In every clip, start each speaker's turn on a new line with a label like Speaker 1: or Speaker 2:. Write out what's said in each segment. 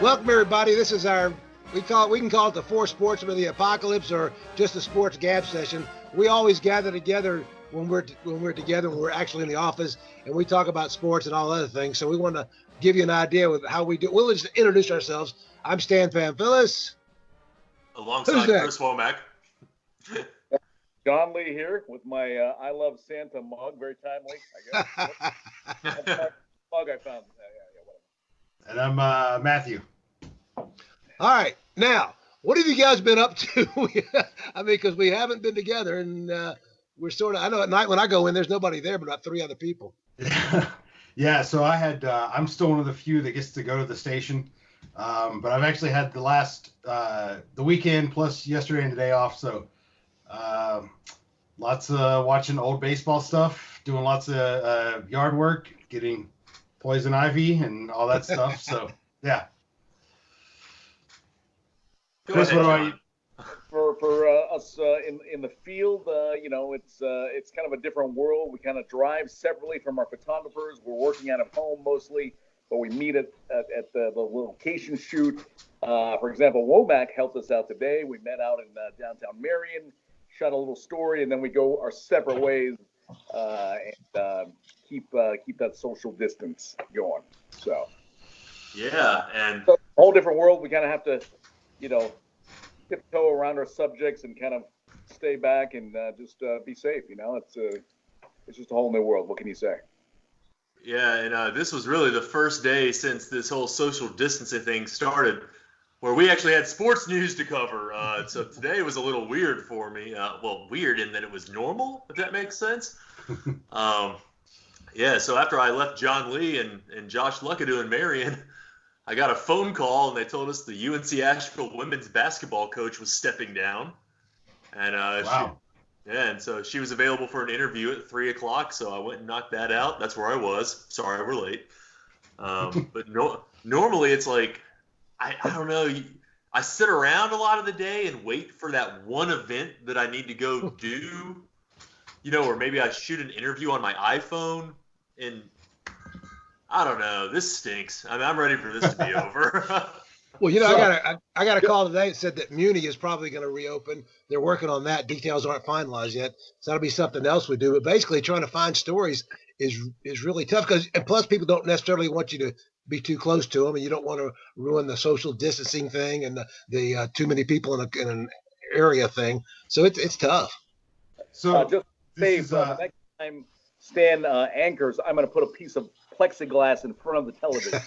Speaker 1: Welcome, everybody. This is we can call it the Four Sportsmen of the Apocalypse, or just a sports gab session. We always gather together when we're together, when we're actually in the office, and we talk about sports and all other things. So we want to give you an idea of how we do. We'll just introduce ourselves. I'm Stan Pamphilus.
Speaker 2: Alongside Chris Womack.
Speaker 3: John Lee here with my I Love Santa mug. Very timely, I guess. Mug I found. Yeah, whatever.
Speaker 4: And I'm Matthew.
Speaker 1: All right. Now, what have you guys been up to? I mean, because we haven't been together, and we're sort of, I know at night when I go in, there's nobody there but about 3 other people.
Speaker 4: Yeah, so I'm still one of the few that gets to go to the station. But I've actually had the weekend plus yesterday and today off. So lots of watching old baseball stuff, doing lots of yard work, getting poison ivy and all that stuff. So, yeah. Chris, what about you?
Speaker 3: For us in the field, it's kind of a different world. We kind of drive separately from our photographers. We're working out of home mostly, but we meet at the location shoot. For example, Womack helped us out today. We met out in downtown Marion, shot a little story, and then we go our separate ways and keep that social distance going. So
Speaker 2: yeah, and
Speaker 3: so, a whole different world. We kind of have to, tiptoe around our subjects and kind of stay back and just be safe. It's just a whole new world. What can you say?
Speaker 2: Yeah, and this was really the first day since this whole social distancing thing started where we actually had sports news to cover. So today was a little weird for me. Weird in that it was normal, if that makes sense. Yeah, so after I left John Lee and Josh Luckadoo in Marion, I got a phone call, and they told us the UNC Asheville women's basketball coach was stepping down. And
Speaker 4: wow.
Speaker 2: and so she was available for an interview at 3 o'clock, so I went and knocked that out. That's where I was. Sorry, we're late. But normally it's like, I don't know. I sit around a lot of the day and wait for that one event that I need to go do, or maybe I shoot an interview on my iPhone, and I don't know. This stinks. I mean, I'm ready for this to be over.
Speaker 1: Well, I got a call today that said that Muni is probably going to reopen. They're working on that. Details aren't finalized yet, so that'll be something else we do. But basically, trying to find stories is really tough and plus people don't necessarily want you to be too close to them, and you don't want to ruin the social distancing thing and the too many people in an area thing. So it's tough.
Speaker 3: So just save next time Stan anchors, I'm going to put a piece of plexiglass in front of the television.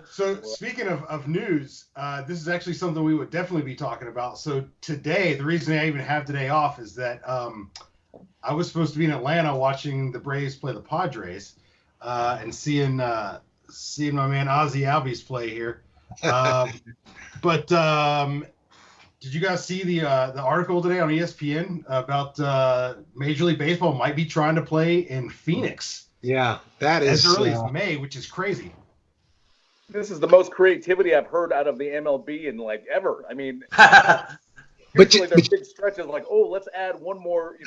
Speaker 4: So speaking of news, this is actually something we would definitely be talking about. So today, the reason I even have today off is that I was supposed to be in Atlanta watching the Braves play the Padres and seeing my man Ozzy Albies play here. But did you guys see the article today on ESPN about Major League Baseball might be trying to play in Phoenix?
Speaker 1: Yeah, that is
Speaker 4: as early as May, which is crazy.
Speaker 3: This is the most creativity I've heard out of the MLB in ever. I mean, usually their big stretches let's add one more,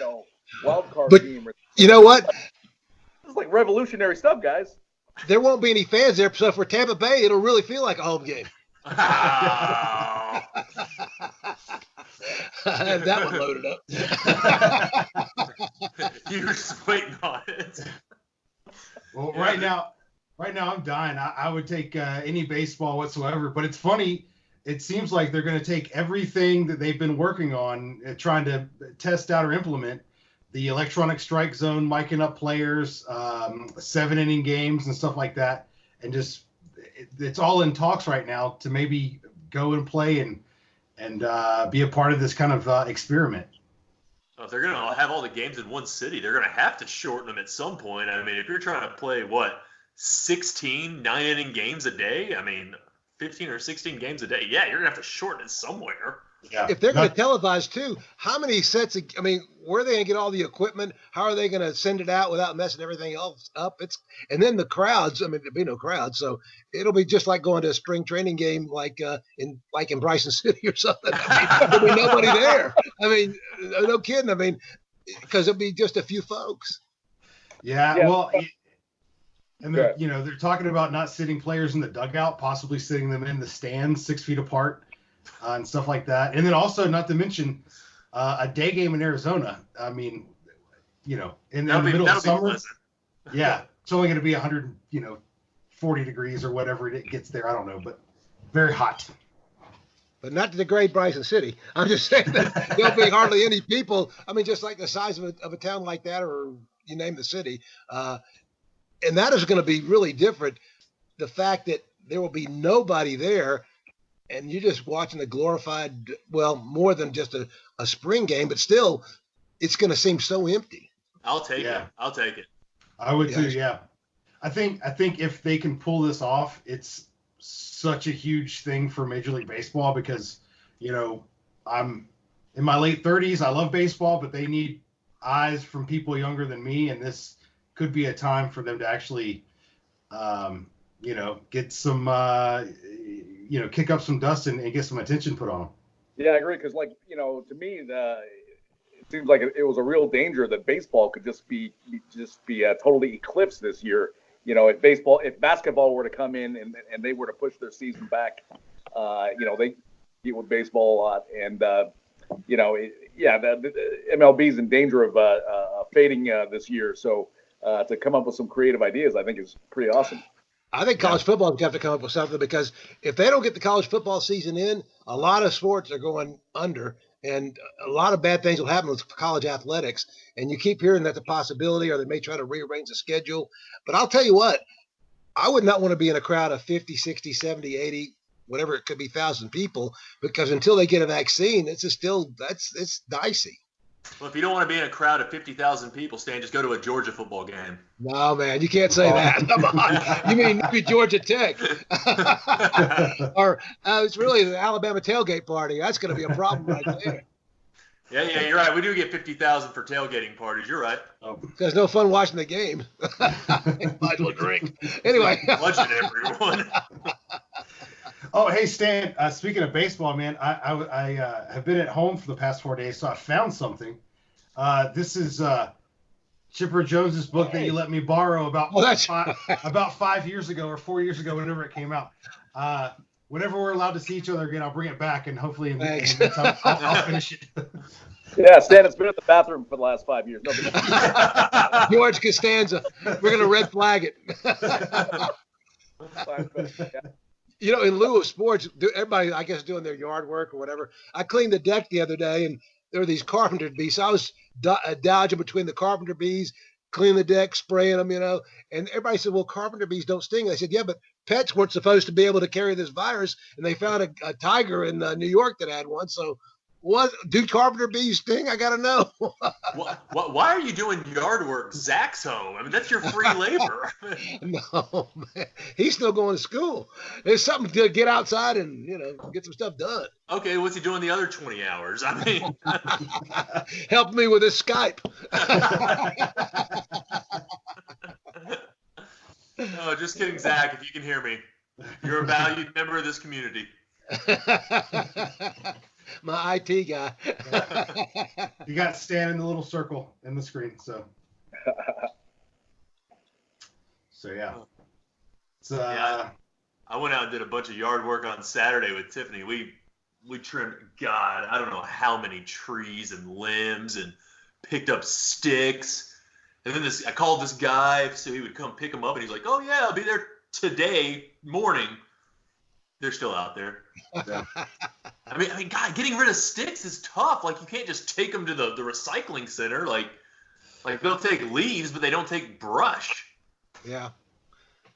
Speaker 3: wild card team.
Speaker 1: You know what?
Speaker 3: This is like revolutionary stuff, guys.
Speaker 1: There won't be any fans there, so for Tampa Bay, it'll really feel like a home game. That one loaded up.
Speaker 2: You were just waiting on it.
Speaker 4: Well, yeah, right now I'm dying. I would take any baseball whatsoever. But it's funny. It seems like they're going to take everything that they've been working on, trying to test out or implement, the electronic strike zone, micing up players, 7-inning games and stuff like that, and just it's all in talks right now to maybe go and play and be a part of this kind of experiment.
Speaker 2: If they're going to have all the games in one city, they're going to have to shorten them at some point. I mean, if you're trying to play, 16 9-inning games a day? I mean, 15 or 16 games a day. Yeah, you're going to have to shorten it somewhere.
Speaker 1: if they're going to televise too, how many sets? I mean, where are they going to get all the equipment? How are they going to send it out without messing everything else up? And then the crowds. I mean, there'll be no crowds, so it'll be just like going to a spring training game, like in Bryson City or something. I mean, there'll be nobody there. I mean, no kidding. I mean, because it'll be just a few folks.
Speaker 4: Yeah. Well, and they're talking about not sitting players in the dugout, possibly sitting them in the stands 6 feet apart. And stuff like that. And then also, not to mention, a day game in Arizona. I mean, in the middle of summer. Yeah. It's only going to be 140 degrees or whatever it gets there. I don't know, but very hot.
Speaker 1: But not to degrade Bryson City. I'm just saying that there'll be hardly any people. I mean, just like the size of a town like that, or you name the city. And that is going to be really different. The fact that there will be nobody there, and you're just watching the glorified, well, more than just a spring game, but still, it's going to seem so empty.
Speaker 2: I'll take it. I'll take it.
Speaker 4: I would too. Yeah. I think if they can pull this off, it's such a huge thing for Major League Baseball because, I'm in my late 30s. I love baseball, but they need eyes from people younger than me, and this could be a time for them to actually, get some. Kick up some dust and get some attention put on them.
Speaker 3: Yeah, I agree. Because, to me, it seems like it was a real danger that baseball could just be totally eclipsed this year. If basketball were to come in and they were to push their season back, they compete with baseball a lot, and the MLB's in danger of fading this year. So to come up with some creative ideas, I think is pretty awesome.
Speaker 1: I think college football has got to come up with something because if they don't get the college football season in, a lot of sports are going under and a lot of bad things will happen with college athletics. And you keep hearing that's a possibility or they may try to rearrange the schedule. But I'll tell you what, I would not want to be in a crowd of 50, 60, 70, 80, whatever it could be, 1,000 people because until they get a vaccine, it's dicey.
Speaker 2: Well, if you don't want to be in a crowd of 50,000 people, Stan, just go to a Georgia football game.
Speaker 1: No, man, you can't say that. Come on. You mean maybe Georgia Tech. Or it's really the Alabama tailgate party. That's going to be a problem right there.
Speaker 2: Yeah, you're right. We do get 50,000 for tailgating parties. You're right.
Speaker 1: There's no fun watching the game. Might as well drink. Anyway.
Speaker 2: Bludgeon everyone.
Speaker 4: Oh, hey, Stan, speaking of baseball, man, I have been at home for the past 4 days, so I found something. This is Chipper Jones's book that you let me borrow about 5 years ago or 4 years ago, whenever it came out. Whenever we're allowed to see each other again, I'll bring it back, and hopefully in time, I'll finish it.
Speaker 3: Yeah, Stan, it's been at the bathroom for the last 5 years.
Speaker 1: George Costanza. We're going to red flag it. In lieu of sports, everybody, I guess, doing their yard work or whatever. I cleaned the deck the other day, and there were these carpenter bees. So I was dodging between the carpenter bees, cleaning the deck, spraying them, And everybody said, well, carpenter bees don't sting. I said, yeah, but pets weren't supposed to be able to carry this virus. And they found a tiger in New York that had one. So do carpenter bees sting? I got to know.
Speaker 2: Why are you doing yard work? Zach's home. I mean, that's your free labor.
Speaker 1: No, man. He's still going to school. There's something to get outside and, get some stuff done.
Speaker 2: Okay, what's he doing the other 20 hours? I mean,
Speaker 1: help me with this Skype.
Speaker 2: No, just kidding, Zach, if you can hear me. You're a valued member of this community.
Speaker 1: My IT guy.
Speaker 4: You got Stan in the little circle in the screen, so yeah. So
Speaker 2: I went out and did a bunch of yard work on Saturday with Tiffany. We trimmed, God, I don't know how many trees and limbs and picked up sticks. And then I called this guy so he would come pick them up, and he's like, "Oh yeah, I'll be there today morning." They're still out there. Yeah. I mean, God, getting rid of sticks is tough. Like, you can't just take them to the recycling center. Like they'll take leaves, but they don't take brush.
Speaker 1: Yeah.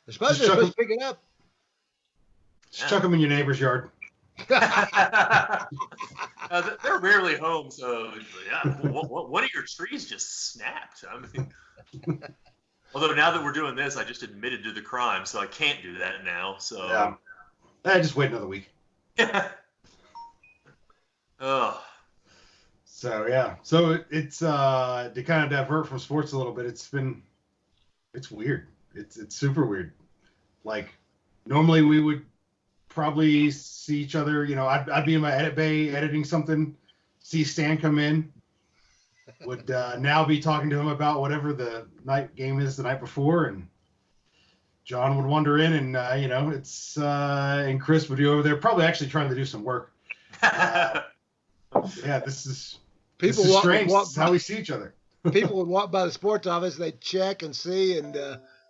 Speaker 1: They're supposed to pick it up.
Speaker 4: Just chuck them in your neighbor's yard.
Speaker 2: They're rarely home, so yeah. One of your trees just snapped. I mean, although now that we're doing this, I just admitted to the crime, so I can't do that now. So
Speaker 4: yeah. Just wait another week.
Speaker 2: Oh,
Speaker 4: So yeah, so it's to kind of divert from sports a little bit. It's weird. It's super weird. Like normally we would probably see each other. You know, I'd be in my edit bay editing something, see Stan come in, would now be talking to him about whatever the night game is the night before, and John would wander in, and you know, it's and Chris would be over there probably actually trying to do some work. Yeah, this is strange. This is how we see each other.
Speaker 1: People would walk by the sports office, they'd check and see, and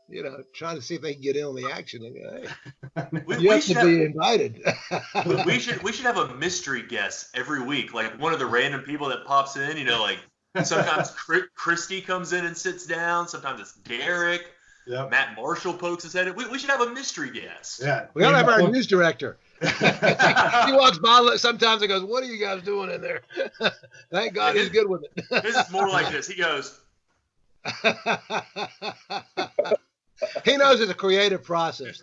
Speaker 1: you know, trying to see if they can get in on the action. And go, hey, you have to be invited.
Speaker 2: we should have a mystery guest every week, like one of the random people that pops in. You know, like sometimes Christy comes in and sits down. Sometimes it's Derek. Yep. Matt Marshall pokes his head in. We should have a mystery guest.
Speaker 4: Yeah,
Speaker 1: we gotta have our news director. He walks by sometimes and goes, "What are you guys doing in there?" Thank God he's good with it.
Speaker 2: His is more like this. He goes.
Speaker 1: He knows it's a creative process.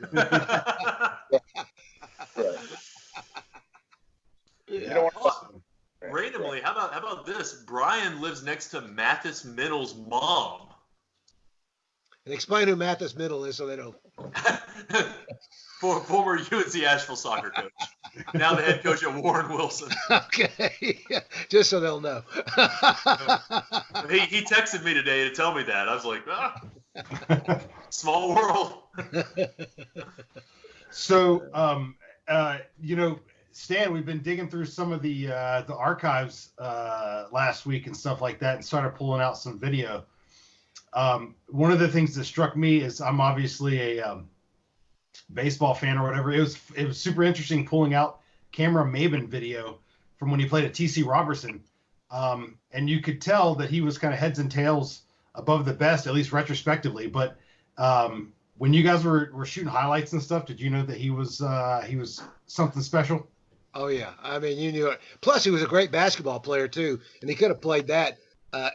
Speaker 2: Randomly, how about this? Brian lives next to Mathis Middle's mom.
Speaker 1: And explain who Mathis Middle is so they don't.
Speaker 2: Former UNC Asheville soccer coach. Now the head coach at Warren Wilson.
Speaker 1: Okay. Just so they'll know.
Speaker 2: He texted me today to tell me that. I was like, small world.
Speaker 4: So, you know, Stan, we've been digging through some of the archives last week and stuff like that and started pulling out some video. One of the things that struck me is I'm obviously a baseball fan or whatever. It was super interesting pulling out camera Maybin video from when he played at TC Robertson. And you could tell that he was kind of heads and tails above the best, at least retrospectively. But when you guys were shooting highlights and stuff, did you know that he was something special?
Speaker 1: Oh, yeah. I mean, you knew it. Plus, he was a great basketball player, too. And he could have played that.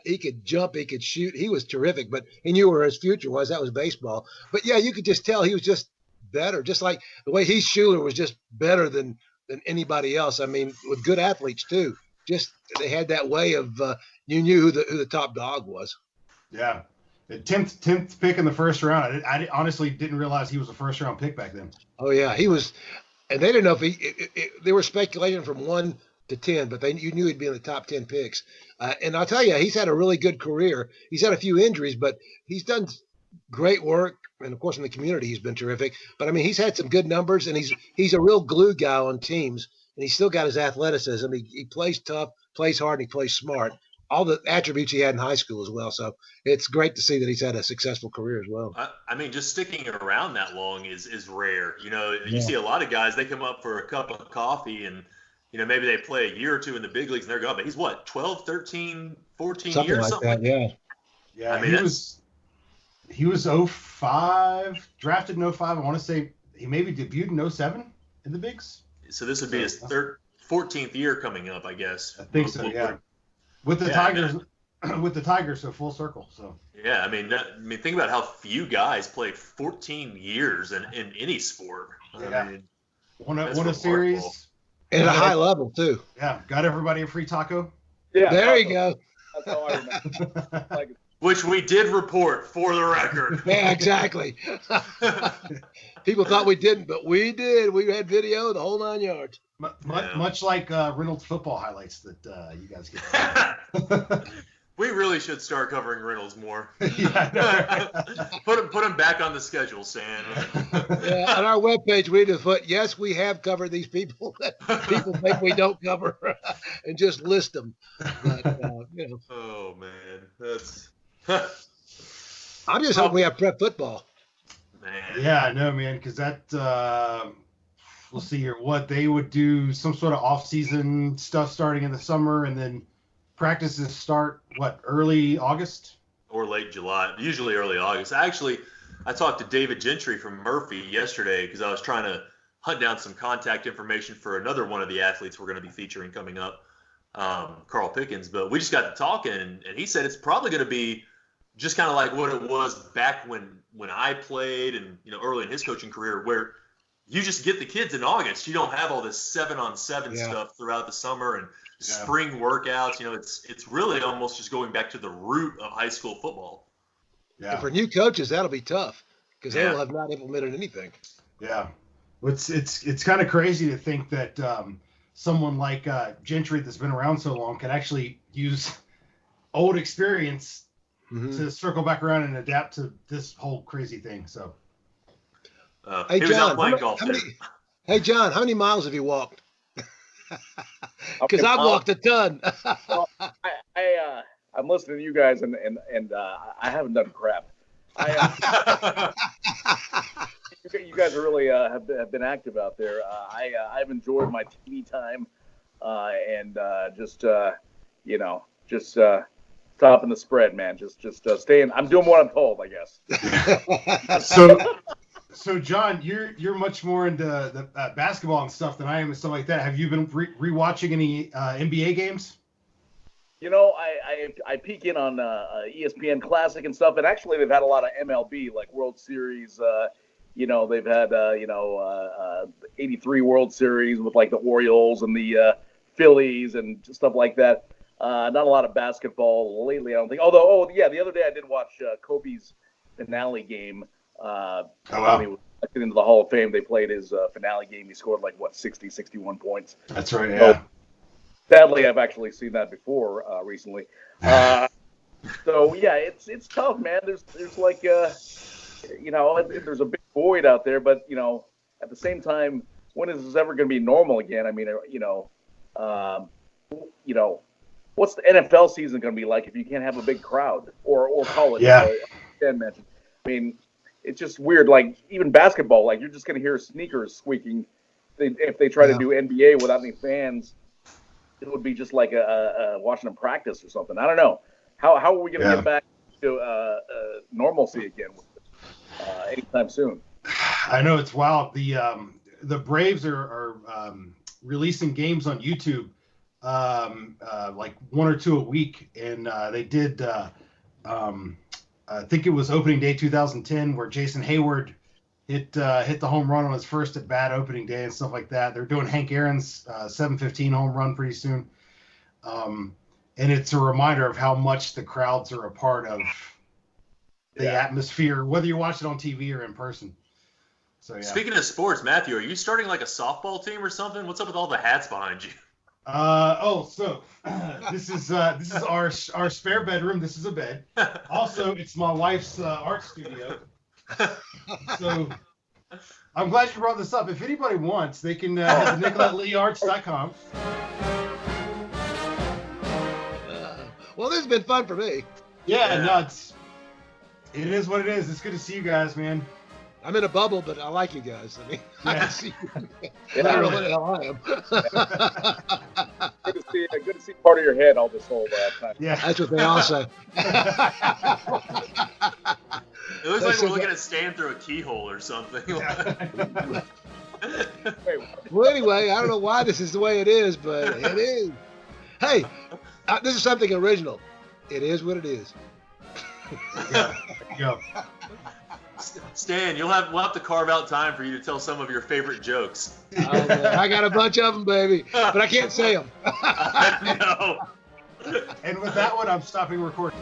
Speaker 1: He could jump, he could shoot. He was terrific, but he knew where his future was. That was baseball. But, yeah, you could just tell he was just better, just like the way he's shooting was just better than anybody else. I mean, with good athletes, too. Just they had that way of you knew who the top dog was. Yeah.
Speaker 4: The 10th pick in the first round. I honestly didn't realize he was a first-round pick back then.
Speaker 1: Oh, yeah. He was – and they didn't know if they were speculating from 1 to 10, but you knew he'd be in the top 10 picks. And I'll tell you, he's had a really good career. He's had a few injuries, but he's done great work. And, of course, in the community, he's been terrific. But, I mean, he's had some good numbers, and he's a real glue guy on teams. And he's still got his athleticism. He plays tough, plays hard, and he plays smart. All the attributes he had in high school as well. So it's great to see that he's had a successful career as well.
Speaker 2: I mean, just sticking around that long is rare. You know, you see a lot of guys, they come up for a cup of coffee and, you know, maybe they play a year or two in the big leagues and they're gone. But he's what, 12, 13, 14
Speaker 1: something
Speaker 2: years?
Speaker 1: Like
Speaker 2: something
Speaker 1: that,
Speaker 2: like that.
Speaker 4: Yeah. I mean, he was 05, drafted in 05. I want to say he maybe debuted in 07 in the bigs.
Speaker 2: So this would be his 14th year coming up, I guess.
Speaker 4: I think so, yeah. With the Tigers, with the Tigers, so full circle. So
Speaker 2: yeah, I mean, think about how few guys play 14 years in any sport.
Speaker 4: Yeah.
Speaker 2: I mean,
Speaker 4: won a series
Speaker 1: at a high level too.
Speaker 4: Yeah, got everybody a free taco.
Speaker 1: Yeah, there you go.
Speaker 3: That's how I remember.
Speaker 2: Which we did report for the record.
Speaker 1: Yeah, exactly. People thought we didn't, but we did. We had video, the whole 9 yards.
Speaker 4: Much like Reynolds football highlights that you guys get.
Speaker 2: We really should start covering Reynolds more.
Speaker 4: Yeah,
Speaker 2: put him back on the schedule, Stan.
Speaker 1: Yeah, on our webpage, we just put, yes, we have covered these people that people think we don't cover, and just list them. But, you know.
Speaker 2: Oh, man. That's...
Speaker 1: I'm just hoping we have prep football.
Speaker 2: Man.
Speaker 4: Yeah, I know, man, because that we'll see here. What they would do, some sort of off-season stuff starting in the summer, and then practices start early August
Speaker 2: or late July, usually early August. Actually, I talked to David Gentry from Murphy yesterday because I was trying to hunt down some contact information for another one of the athletes we're going to be featuring coming up, Carl Pickens. But we just got to talking, and he said it's probably going to be just kind of like what it was back when I played and, you know, early in his coaching career, where you just get the kids in August. You don't have all this 7-on-7 stuff throughout the summer, and spring workouts. It's really almost just going back to the root of high school football.
Speaker 1: Yeah. And for new coaches, that'll be tough because they will have not implemented anything.
Speaker 4: Yeah. It's kind of crazy to think that someone like Gentry that's been around so long can actually use old experience to circle back around and adapt to this whole crazy thing. So,
Speaker 1: hey John, how many miles have you walked? Because I've walked a ton.
Speaker 3: Well, I'm listening to you guys, and I haven't done crap. You guys are really have been active out there. I've enjoyed my TV time, and just topping the spread, man. Just staying. I'm doing what I'm told, I guess.
Speaker 4: So John, you're much more into the basketball and stuff than I am and stuff like that. Have you been rewatching any NBA games?
Speaker 3: I peek in on ESPN Classic and stuff, and actually they've had a lot of MLB, like World Series. They've had 83 World Series with like the Orioles and the Phillies and stuff like that. Not a lot of basketball lately, I don't think. Although, the other day I did watch Kobe's finale game. When he was elected into the Hall of Fame, they played his finale game. He scored 60, 61 points.
Speaker 4: That's right, yeah.
Speaker 3: Sadly, I've actually seen that before recently. So yeah, it's tough, man. There's there's a big void out there, but at the same time, when is this ever going to be normal again? I mean, what's the NFL season going to be like if you can't have a big crowd or college?
Speaker 4: Yeah.
Speaker 3: I mean, it's just weird. Like even basketball, you're just going to hear sneakers squeaking. If they try to do NBA without any fans, it would be just like watching them practice or something. I don't know. How are we going to get back to normalcy again anytime soon?
Speaker 4: I know it's wild. The Braves are releasing games on YouTube, like one or two a week, and they did. I think it was opening day 2010 where Jason Hayward hit the home run on his first at bat opening day and stuff like that. They're doing Hank Aaron's 715 home run pretty soon. And it's a reminder of how much the crowds are a part of the atmosphere, whether you watch it on TV or in person. So yeah.
Speaker 2: Speaking of sports, Matthew, are you starting like a softball team or something? What's up with all the hats behind you?
Speaker 4: This is our spare bedroom. This is a bed. Also, it's my wife's art studio. So I'm glad you brought this up. If anybody wants, they can head to NicoletLeeArts.com.
Speaker 1: Well, this has been fun for me.
Speaker 4: Yeah, no, it is what it is. It's good to see you guys, man.
Speaker 1: I'm in a bubble, but I like you guys. I mean, I can see you.
Speaker 3: Yeah,
Speaker 1: I don't know what the hell I am.
Speaker 3: Good to see part of your head all this whole time.
Speaker 1: Yeah, that's what they all say.
Speaker 2: It looks like we're looking at Stan through a keyhole or something.
Speaker 1: Well, anyway, I don't know why this is the way it is, but it is. Hey, this is something original. It is what it is.
Speaker 4: Yeah. There you go.
Speaker 2: Stan, we'll have to carve out time for you to tell some of your favorite jokes.
Speaker 1: Oh, man, I got a bunch of them, baby, but I can't say them.
Speaker 2: I know.
Speaker 4: And with that one, I'm stopping recording.